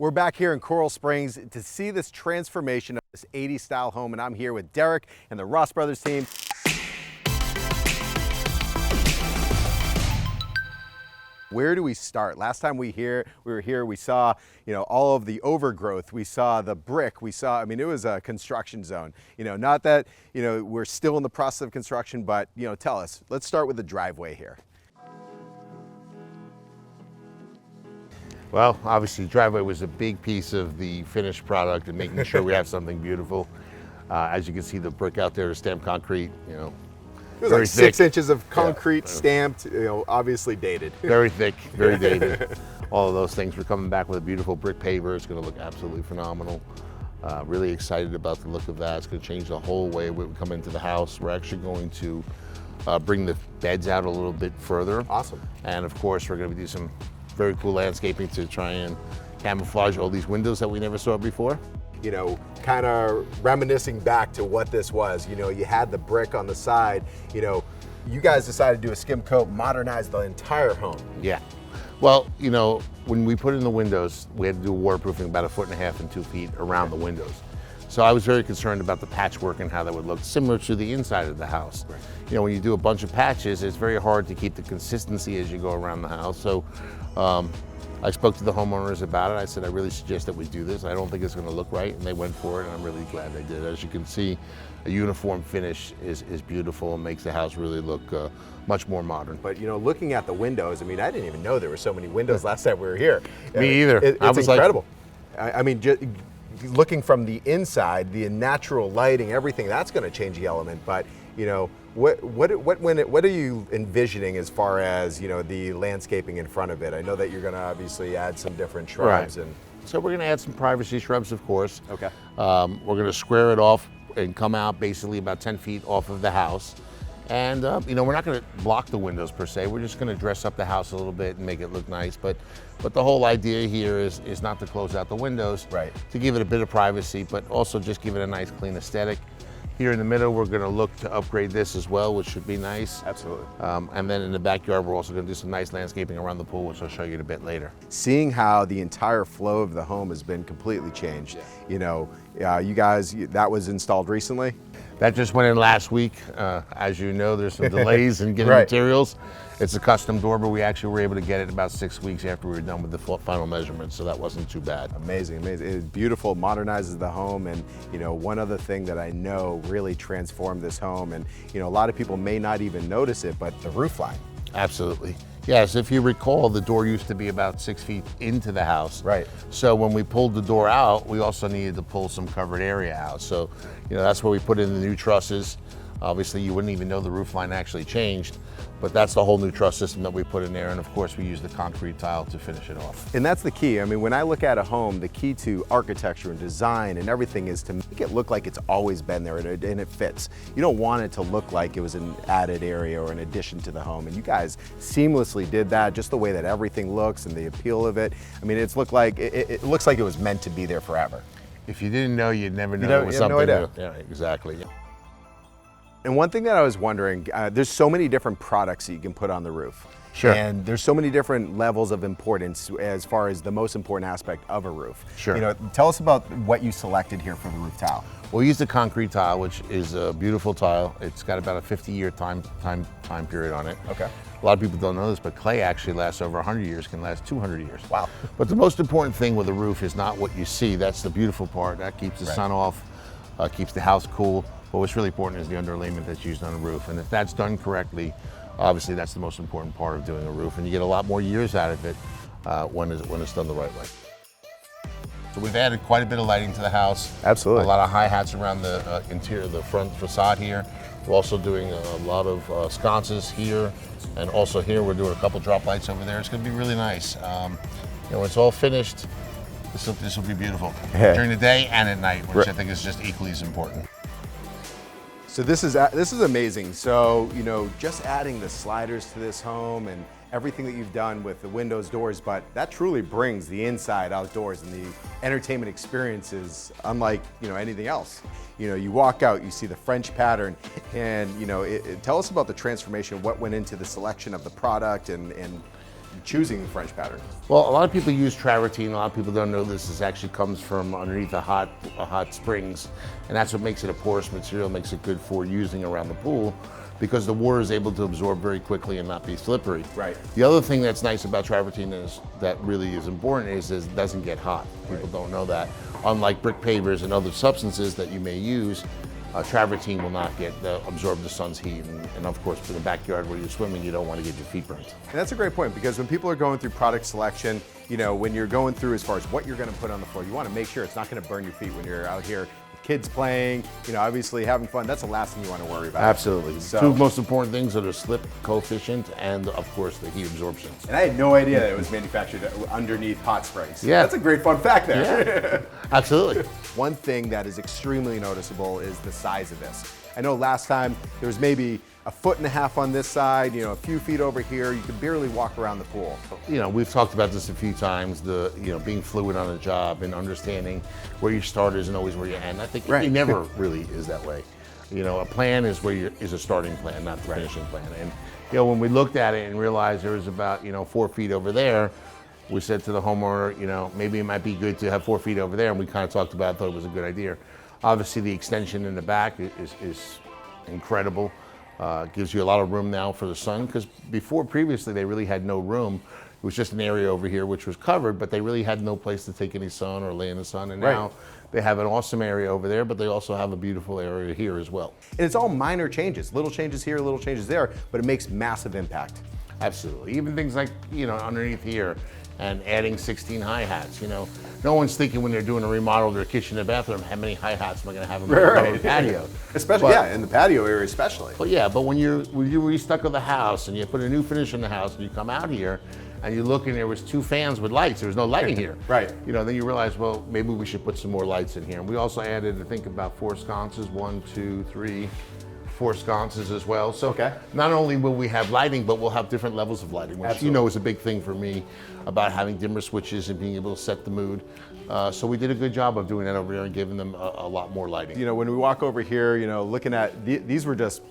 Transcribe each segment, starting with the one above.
We're back here in Coral Springs to see this transformation of this 80s style home, and I'm here with Derek and the Ross Brothers team. Where do we start? Last time we were here, we saw, all of the overgrowth. We saw the brick. We saw, it was a construction zone. Not that, we're still in the process of construction, but, tell us. Let's start with the driveway here. Well, obviously, driveway was a big piece of the finished product and making sure we have something beautiful. As you can see, the brick out there is stamped concrete, It was like 6 inches of concrete, stamped, obviously dated. Very thick, very dated. All of those things. We're coming back with a beautiful brick paver. It's going to look absolutely phenomenal. Really excited about the look of that. It's going to change the whole way we come into the house. We're actually going to bring the beds out a little bit further. Awesome. And of course, we're going to do some very cool landscaping to try and camouflage all these windows that we never saw before. Kind of reminiscing back to what this was. You had the brick on the side. You guys decided to do a skim coat, modernize the entire home. Yeah. Well, when we put in the windows, we had to do waterproofing about 1.5 feet and 2 feet around the windows. So I was very concerned about the patchwork and how that would look, similar to the inside of the house. Right. When you do a bunch of patches, it's very hard to keep the consistency as you go around the house. So I spoke to the homeowners about it. I said, I really suggest that we do this. I don't think it's going to look right, and they went for it, and I'm really glad they did. As you can see, a uniform finish is beautiful and makes the house really look much more modern. But looking at the windows, I didn't even know there were so many windows last time we were here. Me either. It's incredible. Just looking from the inside, the natural lighting, everything, that's going to change the element. But what are you envisioning as far as the landscaping in front of it? I know that you're going to obviously add some different shrubs. Right. So we're going to add some privacy shrubs, of course. Okay. We're going to square it off and come out basically about 10 feet off of the house. And we're not going to block the windows per se. We're just going to dress up the house a little bit and make it look nice. But the whole idea here is not to close out the windows, right? To give it a bit of privacy, but also just give it a nice, clean aesthetic. Here in the middle, we're going to look to upgrade this as well, which should be nice. Absolutely. And then in the backyard, we're also going to do some nice landscaping around the pool, which I'll show you in a bit later. Seeing how the entire flow of the home has been completely changed. Yeah. You guys, that was installed recently? That just went in last week. As you know, there's some delays in getting right. materials. It's a custom door, but we actually were able to get it about 6 weeks after we were done with the final measurements, so that wasn't too bad. Amazing, amazing. It's beautiful, modernizes the home, and one other thing that I know really transformed this home, and a lot of people may not even notice it, but the roof line. Absolutely. Yes, if you recall, the door used to be about 6 feet into the house. Right. So when we pulled the door out, we also needed to pull some covered area out. So, that's where we put in the new trusses. Obviously, you wouldn't even know the roof line actually changed, but that's the whole new truss system that we put in there. And of course, we use the concrete tile to finish it off. And that's the key. When I look at a home, the key to architecture and design and everything is to make it look like it's always been there and it fits. You don't want it to look like it was an added area or an addition to the home. And you guys seamlessly did that, just the way that everything looks and the appeal of it. It looks like it was meant to be there forever. If you didn't know, you'd never know it was something. No idea. Yeah, exactly. And one thing that I was wondering, there's so many different products that you can put on the roof. Sure. And there's so many different levels of importance as far as the most important aspect of a roof. Sure. Tell us about what you selected here for the roof tile. We'll use the concrete tile, which is a beautiful tile. It's got about a 50-year time period on it. Okay. A lot of people don't know this, but clay actually lasts over 100 years, can last 200 years. Wow. But the most important thing with a roof is not what you see. That's the beautiful part. That keeps the sun off, keeps the house cool. But what's really important is the underlayment that's used on a roof. And if that's done correctly, obviously that's the most important part of doing a roof. And you get a lot more years out of it when it's done the right way. So we've added quite a bit of lighting to the house. Absolutely. A lot of hi-hats around the interior, the front facade here. We're also doing a lot of sconces here. And also here, we're doing a couple drop lights over there. It's going to be really nice. When it's all finished, this will be beautiful. During the day and at night, which I think is just equally as important. So this is amazing. So, just adding the sliders to this home and everything that you've done with the windows, doors, but that truly brings the inside outdoors and the entertainment experiences unlike, anything else. You walk out, you see the French pattern, and, tell us about the transformation, what went into the selection of the product and choosing the French pattern? Well, a lot of people use travertine. A lot of people don't know this actually comes from underneath the hot springs, and that's what makes it a porous material, makes it good for using around the pool, because the water is able to absorb very quickly and not be slippery. Right. The other thing that's nice about travertine is that really is important is it doesn't get hot. People don't know that. Unlike brick pavers and other substances that you may use, travertine will not absorb the sun's heat, and of course for the backyard where you're swimming, you don't want to get your feet burnt. And that's a great point, because when people are going through product selection, you know, when you're going through as far as what you're going to put on the floor, you want to make sure it's not going to burn your feet when you're out here. Kids playing, you know, obviously having fun. That's the last thing you want to worry about. Absolutely. So, two most important things are the slip coefficient and, of course, the heat absorption. And I had no idea that it was manufactured underneath hot springs. Yeah. That's a great fun fact there. Yeah. Absolutely. One thing that is extremely noticeable is the size of this. I know last time there was maybe 1.5 feet on this side, you know, a few feet over here. You could barely walk around the pool. You know, we've talked about this a few times, being fluid on a job and understanding where your start is and always where you end. I think it never really is that way. You know, a plan is is a starting plan, not the finishing plan. And, you know, when we looked at it and realized there was about, 4 feet over there, we said to the homeowner, you know, maybe it might be good to have 4 feet over there. And we kind of talked about it, thought it was a good idea. Obviously, the extension in the back is incredible. Gives you a lot of room now for the sun, because previously they really had no room. It was just an area over here which was covered, but they really had no place to take any sun or lay in the sun. And now they have an awesome area over there, but they also have a beautiful area here as well. And it's all minor changes, little changes here, little changes there, but it makes massive impact. Absolutely. Even things like, underneath here and adding 16 hi-hats, No one's thinking when they're doing a remodel of their kitchen and bathroom, how many hi-hats am I going to have in my patio? Especially, in the patio area especially. But when you restucco the house and you put a new finish in the house and you come out here and you look and there was 2 fans with lights, there was no lighting here. Right. Then you realize, well, maybe we should put some more lights in here. And we also added, I think, about 4 sconces, 1, 2, 3, 4 sconces as well. So not only will we have lighting, but we'll have different levels of lighting, which is a big thing for me about having dimmer switches and being able to set the mood. So we did a good job of doing that over here and giving them a lot more lighting. When we walk over here, looking at, these were just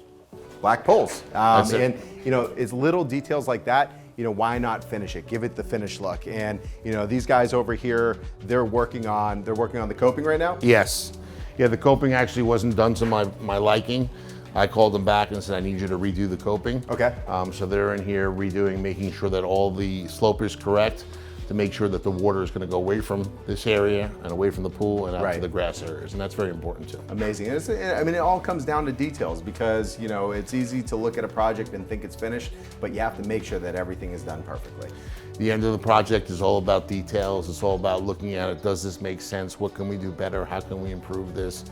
black poles. And, it's little details like that. Why not finish it? Give it the finished look. And, these guys over here, they're working on the coping right now? Yes. Yeah, the coping actually wasn't done to my liking. I called them back and said, I need you to redo the coping. Okay. So they're in here redoing, making sure that all the slope is correct, to make sure that the water is going to go away from this area and away from the pool and out to the grass areas, and that's very important too. Amazing. And it all comes down to details, because it's easy to look at a project and think it's finished, but you have to make sure that everything is done perfectly. The end of the project is all about details. It's all about looking at it. Does this make sense? What can we do better? How can we improve this?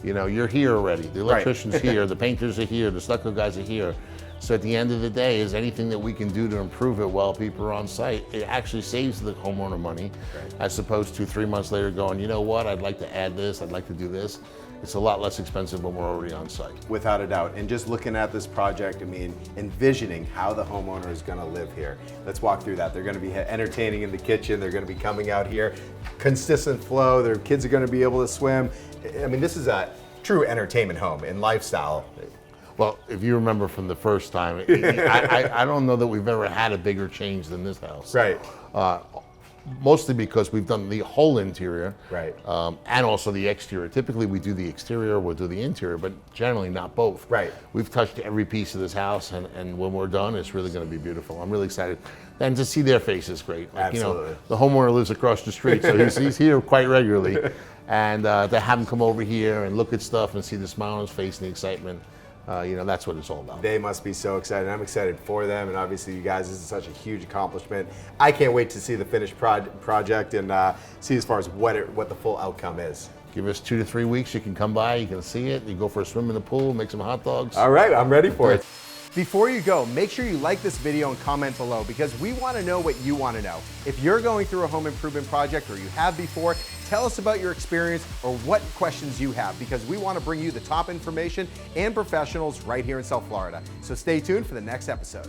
You're here already. The electrician's here, the painters are here, the stucco guys are here. So at the end of the day, is anything that we can do to improve it while people are on site, it actually saves the homeowner money, as opposed to 3 months later going, you know what, I'd like to add this, I'd like to do this. It's a lot less expensive when we're already on site. Without a doubt. And just looking at this project, envisioning how the homeowner is going to live here. Let's walk through that. They're going to be entertaining in the kitchen. They're going to be coming out here. Consistent flow. Their kids are going to be able to swim. This is a true entertainment home and lifestyle. Well, if you remember from the first time, I don't know that we've ever had a bigger change than this house. Right. Mostly because we've done the whole interior, and also the exterior. Typically we do the exterior, we'll do the interior, but generally not both. Right. We've touched every piece of this house, and when we're done, it's really going to be beautiful. I'm really excited. And to see their face is great. Absolutely. The homeowner lives across the street, so he's here quite regularly. And to have him come over here and look at stuff and see the smile on his face and the excitement, that's what it's all about. They must be so excited. I'm excited for them, and obviously you guys, this is such a huge accomplishment. I can't wait to see the finished project and see as far as what the full outcome is. Give us 2 to 3 weeks, you can come by, you can see it, you go for a swim in the pool, make some hot dogs. All right, I'm ready for it. Before you go, make sure you like this video and comment below, because we want to know what you want to know. If you're going through a home improvement project, or you have before, tell us about your experience or what questions you have, because we want to bring you the top information and professionals right here in South Florida. So stay tuned for the next episode.